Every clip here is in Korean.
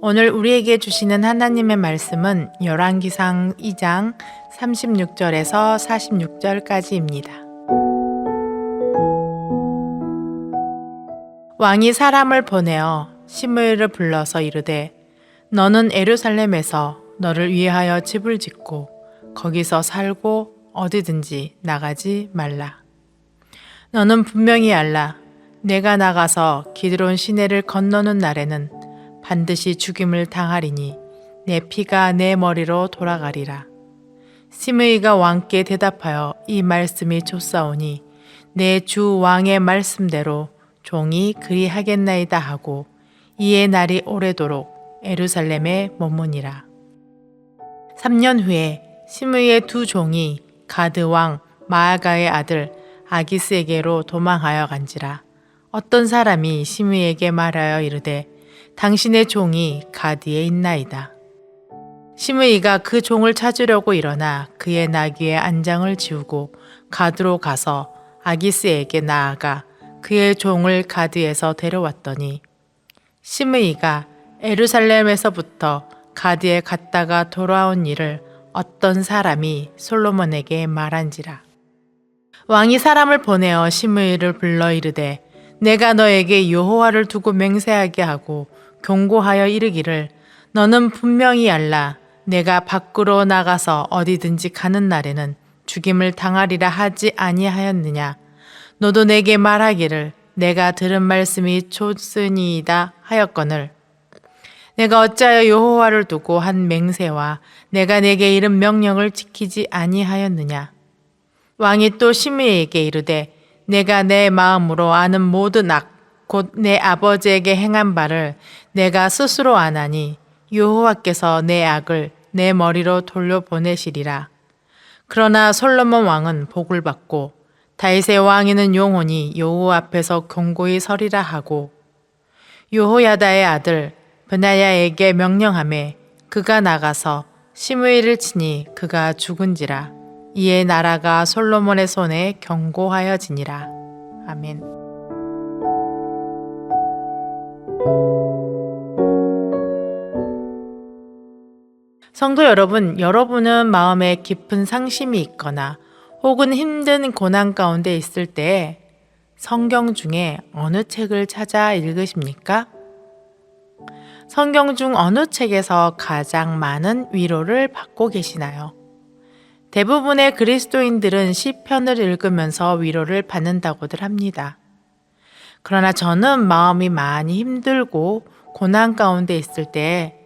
오늘 우리에게 주시는 하나님의 말씀은 열왕기상 2장 36절에서 46절까지입니다. 왕이 사람을 보내어 시므이를 불러서 이르되 너는 예루살렘에서 너를 위하여 집을 짓고 거기서 살고 어디든지 나가지 말라. 너는 분명히 알라. 내가 나가서 기드론 시내를 건너는 날에는 반드시 죽임을 당하리니 내 피가 내 머리로 돌아가리라. 시므이가 왕께 대답하여 이 말씀이 좋사오니 내 주 왕의 말씀대로 종이 그리하겠나이다 하고 이에 날이 오래도록 예루살렘에 머무니라. 3년 후에 시므이의 두 종이 가드 왕 마아가의 아들 아기스에게로 도망하여 간지라. 어떤 사람이 시므이에게 말하여 이르되 당신의 종이 가드에 있나이다. 시므이가 그 종을 찾으려고 일어나 그의 나귀의 안장을 지우고 가드로 가서 아기스에게 나아가 그의 종을 가드에서 데려왔더니 시므이가 예루살렘에서부터 가드에 갔다가 돌아온 일을 어떤 사람이 솔로몬에게 말한지라. 왕이 사람을 보내어 시므이를 불러 이르되 내가 너에게 여호와를 두고 맹세하게 하고 경고하여 이르기를 너는 분명히 알라. 내가 밖으로 나가서 어디든지 가는 날에는 죽임을 당하리라 하지 아니하였느냐. 너도 내게 말하기를 내가 들은 말씀이 좋으니이다 하였거늘 내가 어찌하여 여호와를 두고 한 맹세와 내가 내게 이른 명령을 지키지 아니하였느냐. 왕이 또 시므이에게 이르되 내가 내 마음으로 아는 모든 악 곧 내 아버지에게 행한 바를 내가 스스로 아나니 여호와께서 내 악을 내 머리로 돌려보내시리라. 그러나 솔로몬 왕은 복을 받고 다윗의 왕위는 영원히 여호와 앞에서 경고히 서리라 하고 여호야다의 아들 베나야에게 명령하매 그가 나가서 시므이를 치니 그가 죽은지라. 이에 나라가 솔로몬의 손에 경고하여지니라. 아멘. 성도 여러분, 여러분은 마음에 깊은 상심이 있거나 혹은 힘든 고난 가운데 있을 때 성경 중에 어느 책을 찾아 읽으십니까? 성경 중 어느 책에서 가장 많은 위로를 받고 계시나요? 대부분의 그리스도인들은 시편을 읽으면서 위로를 받는다고들 합니다. 그러나 저는 마음이 많이 힘들고 고난 가운데 있을 때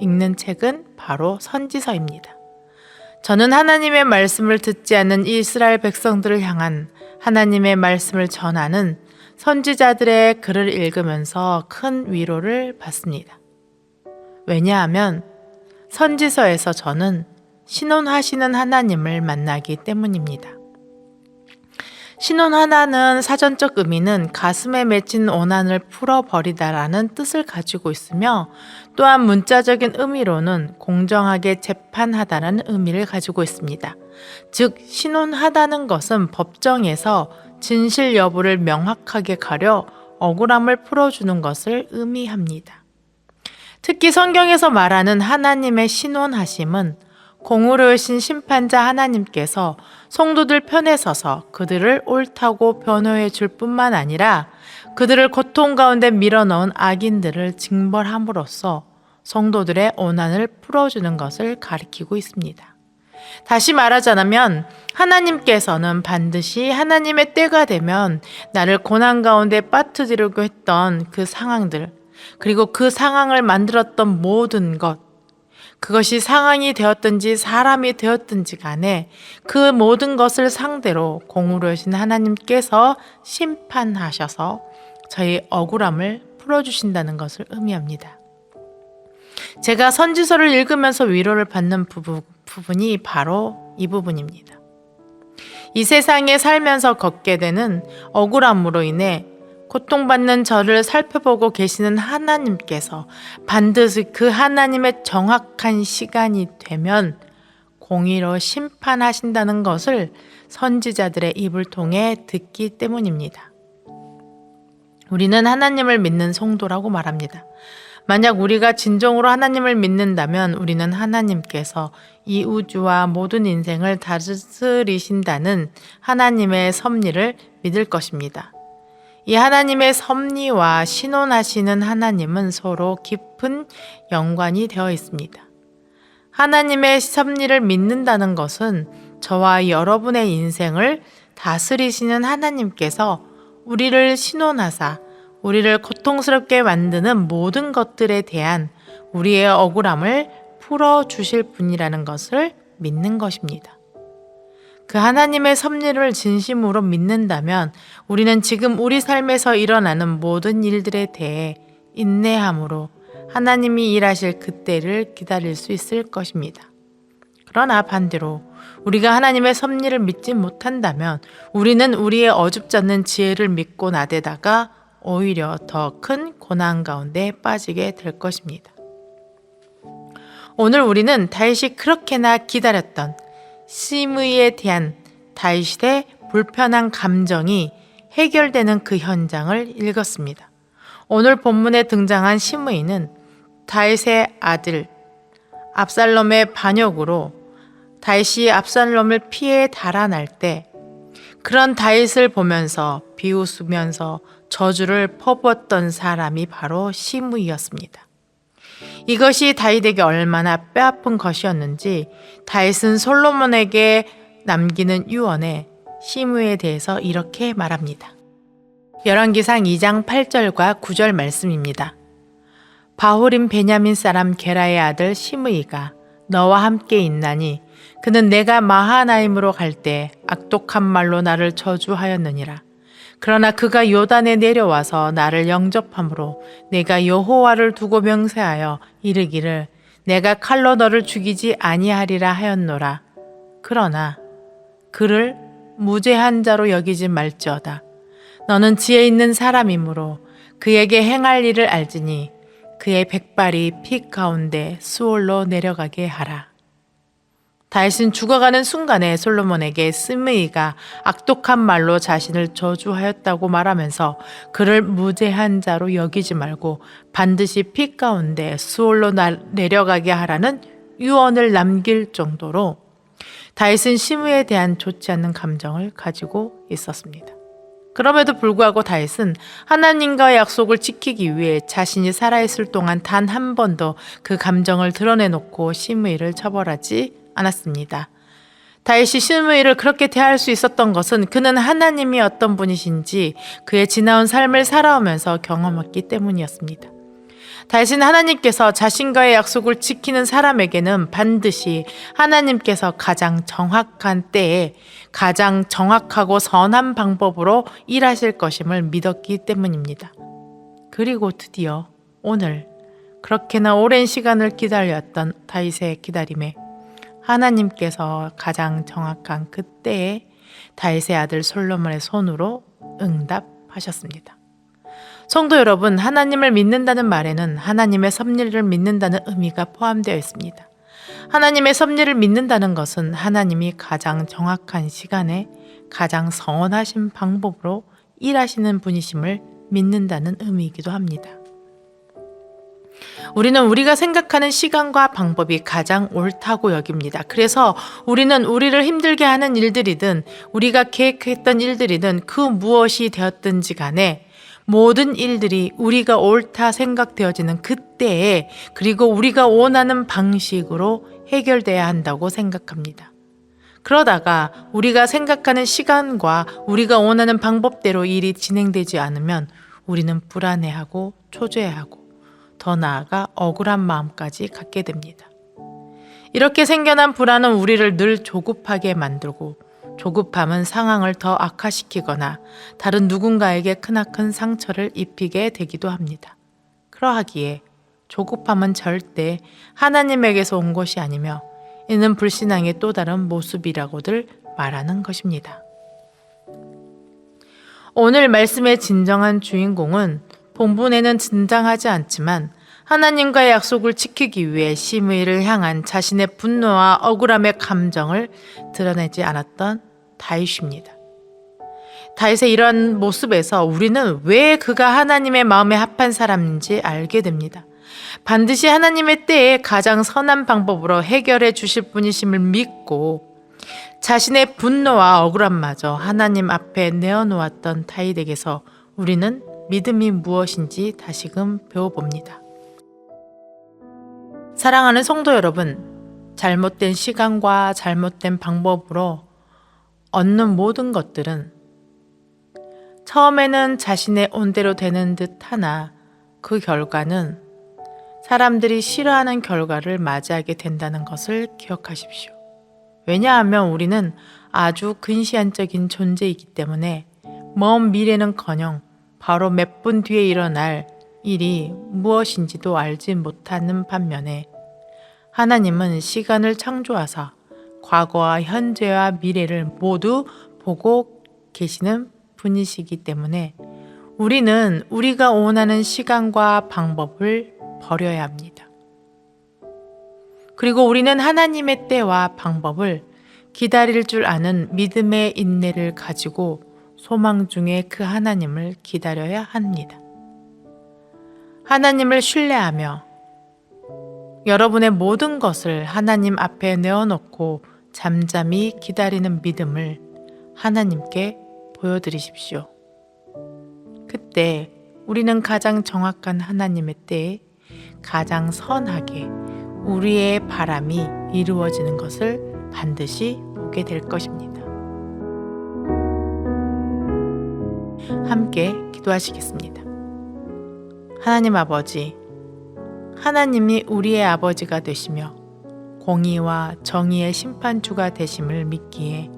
읽는 책은 바로 선지서입니다. 저는 하나님의 말씀을 듣지 않는 이스라엘 백성들을 향한 하나님의 말씀을 전하는 선지자들의 글을 읽으면서 큰 위로를 받습니다. 왜냐하면 선지서에서 저는 신원하시는 하나님을 만나기 때문입니다. 신원 하나는 사전적 의미는 가슴에 맺힌 오난을 풀어버리다라는 뜻을 가지고 있으며 또한 문자적인 의미로는 공정하게 재판하다라는 의미를 가지고 있습니다. 즉 신원하다는 것은 법정에서 진실 여부를 명확하게 가려 억울함을 풀어주는 것을 의미합니다. 특히 성경에서 말하는 하나님의 신원하심은 공의로우신 심판자 하나님께서 성도들 편에 서서 그들을 옳다고 변호해 줄 뿐만 아니라 그들을 고통 가운데 밀어넣은 악인들을 징벌함으로써 성도들의 오난을 풀어주는 것을 가리키고 있습니다. 다시 말하자면 하나님께서는 반드시 하나님의 때가 되면 나를 고난 가운데 빠뜨리려고 했던 그 상황들, 그리고 그 상황을 만들었던 모든 것, 그것이 상황이 되었든지 사람이 되었든지 간에 그 모든 것을 상대로 공의로우신 하나님께서 심판하셔서 저희 억울함을 풀어주신다는 것을 의미합니다. 제가 선지서를 읽으면서 위로를 받는 부분이 바로 이 부분입니다. 이 세상에 살면서 겪게 되는 억울함으로 인해 고통받는 저를 살펴보고 계시는 하나님께서 반드시 그 하나님의 정확한 시간이 되면 공의로 심판하신다는 것을 선지자들의 입을 통해 듣기 때문입니다. 우리는 하나님을 믿는 성도라고 말합니다. 만약 우리가 진정으로 하나님을 믿는다면 우리는 하나님께서 이 우주와 모든 인생을 다스리신다는 하나님의 섭리를 믿을 것입니다. 이 하나님의 섭리와 신원하시는 하나님은 서로 깊은 연관이 되어 있습니다. 하나님의 섭리를 믿는다는 것은 저와 여러분의 인생을 다스리시는 하나님께서 우리를 신원하사 우리를 고통스럽게 만드는 모든 것들에 대한 우리의 억울함을 풀어주실 분이라는 것을 믿는 것입니다. 그 하나님의 섭리를 진심으로 믿는다면 우리는 지금 우리 삶에서 일어나는 모든 일들에 대해 인내함으로 하나님이 일하실 그때를 기다릴 수 있을 것입니다. 그러나 반대로 우리가 하나님의 섭리를 믿지 못한다면 우리는 우리의 어줍지 않는 지혜를 믿고 나대다가 오히려 더 큰 고난 가운데 빠지게 될 것입니다. 오늘 우리는 다윗이 그렇게나 기다렸던 시므이에 대한 다윗의 불편한 감정이 해결되는 그 현장을 읽었습니다. 오늘 본문에 등장한 시므이는 다윗의 아들 압살롬의 반역으로 다윗이 압살롬을 피해 달아날 때 그런 다윗을 보면서 비웃으면서 저주를 퍼부었던 사람이 바로 시므이였습니다. 이것이 다윗에게 얼마나 뼈아픈 것이었는지 다윗은 솔로몬에게 남기는 유언에 시므이에 대해서 이렇게 말합니다. 열왕기상 2장 8절과 9절 말씀입니다. 바후림 베냐민 사람 게라의 아들 시므이가 너와 함께 있나니 그는 내가 마하나임으로 갈 때 악독한 말로 나를 저주하였느니라. 그러나 그가 요단에 내려와서 나를 영접함으로 내가 여호와를 두고 명세하여 이르기를 내가 칼로 너를 죽이지 아니하리라 하였노라. 그러나 그를 무죄한 자로 여기지 말지어다. 너는 지혜 있는 사람이므로 그에게 행할 일을 알지니 그의 백발이 피 가운데 수월로 내려가게 하라. 다윗은 죽어가는 순간에 솔로몬에게 시므이가 악독한 말로 자신을 저주하였다고 말하면서 그를 무죄한 자로 여기지 말고 반드시 피 가운데 수월로 내려가게 하라는 유언을 남길 정도로 다윗은 시므이에 대한 좋지 않은 감정을 가지고 있었습니다. 그럼에도 불구하고 다윗은 하나님과의 약속을 지키기 위해 자신이 살아있을 동안 단 한 번도 그 감정을 드러내놓고 시므이를 처벌하지 않았습니다. 다윗이 시므이를 그렇게 대할 수 있었던 것은 그는 하나님이 어떤 분이신지 그의 지나온 삶을 살아오면서 경험했기 때문이었습니다. 다윗은 하나님께서 자신과의 약속을 지키는 사람에게는 반드시 하나님께서 가장 정확한 때에 가장 정확하고 선한 방법으로 일하실 것임을 믿었기 때문입니다. 그리고 드디어 오늘 그렇게나 오랜 시간을 기다렸던 다윗의 기다림에 하나님께서 가장 정확한 그때에 다윗의 아들 솔로몬의 손으로 응답하셨습니다. 성도 여러분, 하나님을 믿는다는 말에는 하나님의 섭리를 믿는다는 의미가 포함되어 있습니다. 하나님의 섭리를 믿는다는 것은 하나님이 가장 정확한 시간에 가장 선하신 방법으로 일하시는 분이심을 믿는다는 의미이기도 합니다. 우리는 우리가 생각하는 시간과 방법이 가장 옳다고 여깁니다. 그래서 우리는 우리를 힘들게 하는 일들이든 우리가 계획했던 일들이든 그 무엇이 되었든지 간에 모든 일들이 우리가 옳다 생각되어지는 그때에 그리고 우리가 원하는 방식으로 해결돼야 한다고 생각합니다. 그러다가 우리가 생각하는 시간과 우리가 원하는 방법대로 일이 진행되지 않으면 우리는 불안해하고 초조해하고 더 나아가 억울한 마음까지 갖게 됩니다. 이렇게 생겨난 불안은 우리를 늘 조급하게 만들고 조급함은 상황을 더 악화시키거나 다른 누군가에게 크나큰 상처를 입히게 되기도 합니다. 그러하기에 조급함은 절대 하나님에게서 온 것이 아니며 이는 불신앙의 또 다른 모습이라고들 말하는 것입니다. 오늘 말씀의 진정한 주인공은 본문에는 등장하지 않지만 하나님과의 약속을 지키기 위해 시므이를 향한 자신의 분노와 억울함의 감정을 드러내지 않았던 다윗입니다. 다윗의 이러한 모습에서 우리는 왜 그가 하나님의 마음에 합한 사람인지 알게 됩니다. 반드시 하나님의 때에 가장 선한 방법으로 해결해 주실 분이심을 믿고 자신의 분노와 억울함마저 하나님 앞에 내어놓았던 다윗에게서 우리는 믿음이 무엇인지 다시금 배워봅니다. 사랑하는 성도 여러분, 잘못된 시간과 잘못된 방법으로 얻는 모든 것들은 처음에는 자신의 온대로 되는 듯 하나 그 결과는 사람들이 싫어하는 결과를 맞이하게 된다는 것을 기억하십시오. 왜냐하면 우리는 아주 근시안적인 존재이기 때문에 먼 미래는커녕 바로 몇 분 뒤에 일어날 일이 무엇인지도 알지 못하는 반면에 하나님은 시간을 창조하사 과거와 현재와 미래를 모두 보고 계시는 분이시기 때문에 우리는 우리가 원하는 시간과 방법을 버려야 합니다. 그리고 우리는 하나님의 때와 방법을 기다릴 줄 아는 믿음의 인내를 가지고 소망 중에 그 하나님을 기다려야 합니다. 하나님을 신뢰하며 여러분의 모든 것을 하나님 앞에 내어놓고 잠잠히 기다리는 믿음을 하나님께 보여드리십시오. 그때 우리는 가장 정확한 하나님의 때에 가장 선하게 우리의 바람이 이루어지는 것을 반드시 보게 될 것입니다. 함께 기도하시겠습니다. 하나님 아버지, 하나님이 우리의 아버지가 되시며 공의와 정의의 심판주가 되심을 믿기에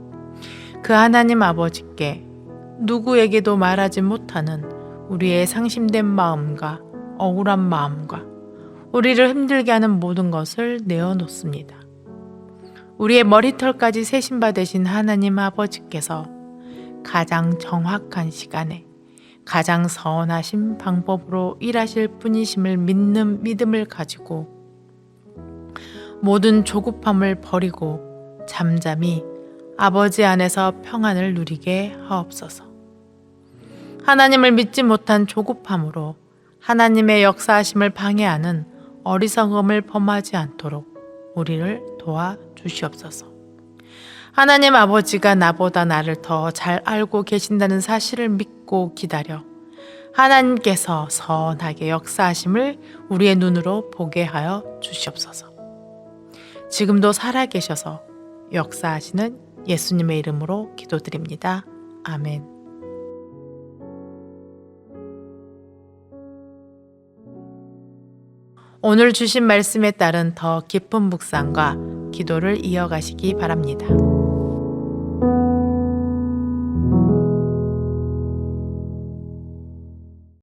그 하나님 아버지께 누구에게도 말하지 못하는 우리의 상심된 마음과 억울한 마음과 우리를 힘들게 하는 모든 것을 내어놓습니다. 우리의 머리털까지 세심바 되신 하나님 아버지께서 가장 정확한 시간에 가장 선하신 방법으로 일하실 분이심을 믿는 믿음을 가지고 모든 조급함을 버리고 잠잠히 아버지 안에서 평안을 누리게 하옵소서. 하나님을 믿지 못한 조급함으로 하나님의 역사하심을 방해하는 어리석음을 범하지 않도록 우리를 도와주시옵소서. 하나님 아버지가 나보다 나를 더 잘 알고 계신다는 사실을 믿고 기다려 하나님께서 선하게 역사하심을 우리의 눈으로 보게 하여 주시옵소서. 지금도 살아계셔서 역사하시는 예수님의 이름으로 기도드립니다. 아멘. 오늘 주신 말씀에 따른 더 깊은 묵상과 기도를 이어가시기 바랍니다.